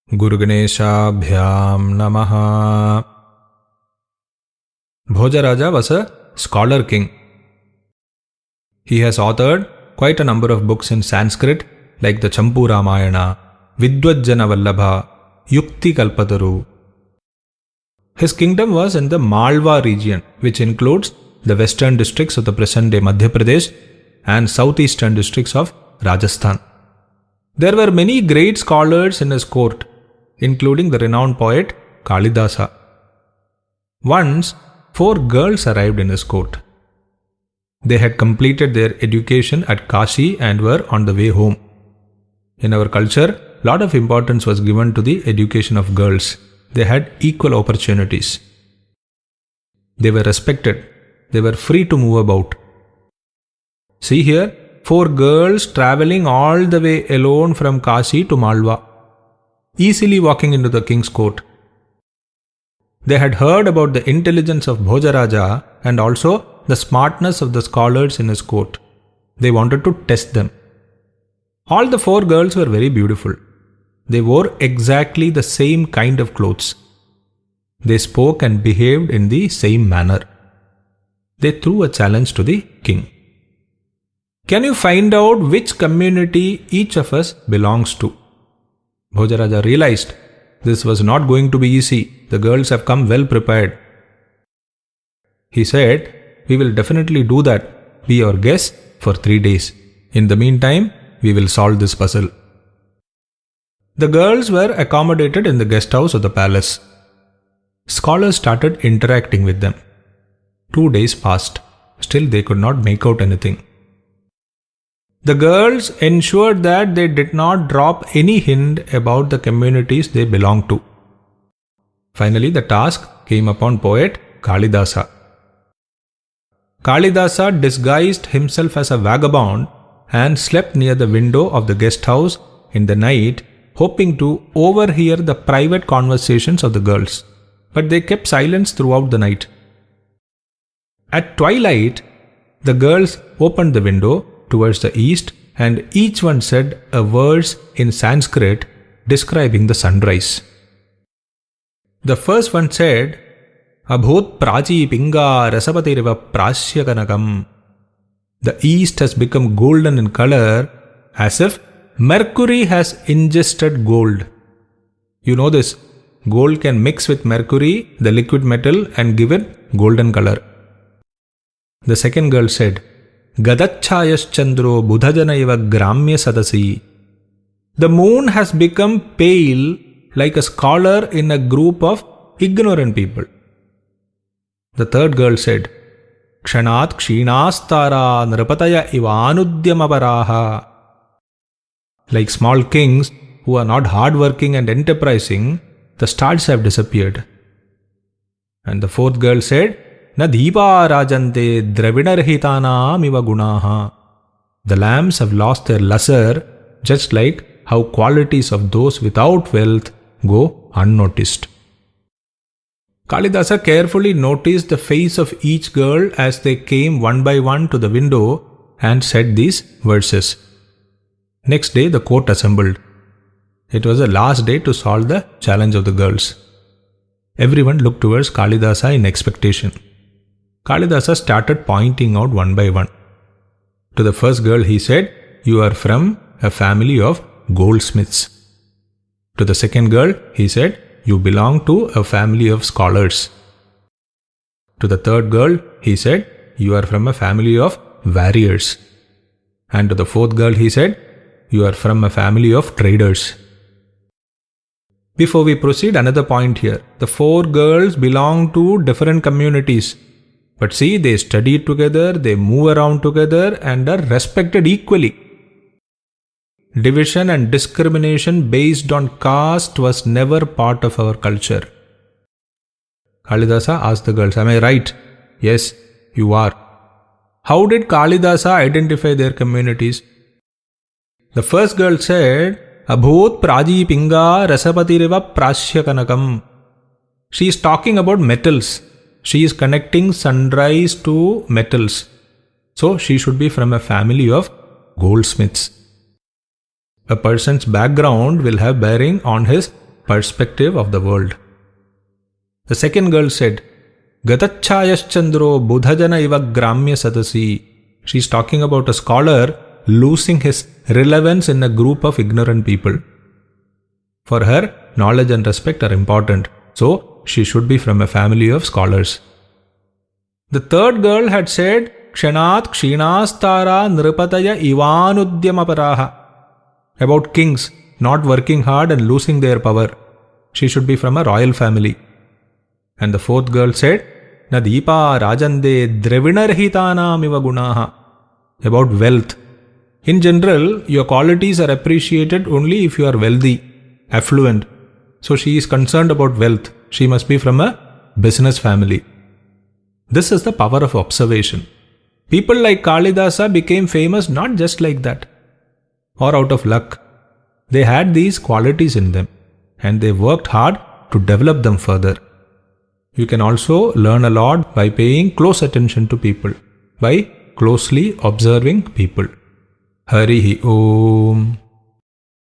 Guruganeshabhyam Namaha. Bhojaraja was a scholar king. He has authored quite a number of books in Sanskrit like the Champu Ramayana, Vidwajjana Vallabha, Yukti Kalpataru. His kingdom was in the Malwa region, which includes the western districts of the present-day Madhya Pradesh and southeastern districts of Rajasthan. There were many great scholars in his court, including the renowned poet Kalidasa. Once, 4 girls arrived in his court. They had completed their education at Kashi and were on the way home. In our culture, a lot of importance was given to the education of girls. They had equal opportunities. They were respected. They were free to move about. See here, 4 girls traveling all the way alone from Kashi to Malwa, easily walking into the king's court. They had heard about the intelligence of Bhojaraja and also the smartness of the scholars in his court. They wanted to test them. All the 4 girls were very beautiful. They wore exactly the same kind of clothes. They spoke and behaved in the same manner. They threw a challenge to the king. Can you find out which community each of us belongs to? Bhojaraja realized this was not going to be easy. The girls have come well prepared. He said, "We will definitely do that. Be our guest for 3 days. In the meantime, we will solve this puzzle." The girls were accommodated in the guest house of the palace. Scholars started interacting with them. 2 days passed. Still they could not make out anything. The girls ensured that they did not drop any hint about the communities they belonged to. Finally, the task came upon poet Kalidasa. Kalidasa disguised himself as a vagabond and slept near the window of the guest house in the night, hoping to overhear the private conversations of the girls. But they kept silence throughout the night. At twilight, the girls opened the window towards the east and each one said a verse in Sanskrit describing the sunrise. The first one said, "Abhut prachi pinga rasapatiriva prasyakanakam." The east has become golden in color as if mercury has ingested gold. You know this. Gold can mix with mercury, the liquid metal, and give it golden color. The second girl said, "Gadachayas chandro budhajanaiva gramya sadasi." The moon has become pale like a scholar in a group of ignorant people. The third girl said, "Kshanat kshinastara nrapataya ivanudyamavaraha." Like small kings who are not hardworking and enterprising, the stars have disappeared. And the fourth girl said, "Na deepa rajante dravinarhitanam iva gunaha." The lamps have lost their luster, just like how qualities of those without wealth go unnoticed. Kalidasa carefully noticed the face of each girl as they came one by one to the window and said these verses. Next day, the court assembled. It was the last day to solve the challenge of the girls. Everyone looked towards Kalidasa in expectation. Kalidasa started pointing out one by one. To the first girl he said, "You are from a family of goldsmiths." To the second girl he said, "You belong to a family of scholars." To the third girl he said, "You are from a family of warriors." And to the fourth girl he said, "You are from a family of traders." Before we proceed, another point here. The 4 girls belong to different communities. But see, they study together, they move around together and are respected equally. Division and discrimination based on caste was never part of our culture. Kalidasa asked the girls, "Am I right?" "Yes, you are." How did Kalidasa identify their communities? The first girl said, "Abhut praji pinga rasapatiriva prasyakanakam." She is talking about metals. She is connecting sunrise to metals. So she should be from a family of goldsmiths. A person's background will have bearing on his perspective of the world. The second girl said, Gatachchayaschandro budhajana iva gramya sadasi. She's talking about a scholar losing his relevance in a group of ignorant people. For her, knowledge and respect are important, so she should be from a family of scholars. The third girl had said, Kshanat kshinastara nripataya ivanudyamaparaha. About kings not working hard and losing their power. She should be from a royal family. And the fourth girl said, Nadipa rajande dravinarhitanam iva gunaha. About wealth. In general, your qualities are appreciated only if you are wealthy, affluent. So she is concerned about wealth. She must be from a business family. This is the power of observation. People like Kalidasa became famous not just like that, or out of luck. They had these qualities in them, and they worked hard to develop them further. You can also learn a lot by paying close attention to people, by closely observing people. Harihi Om.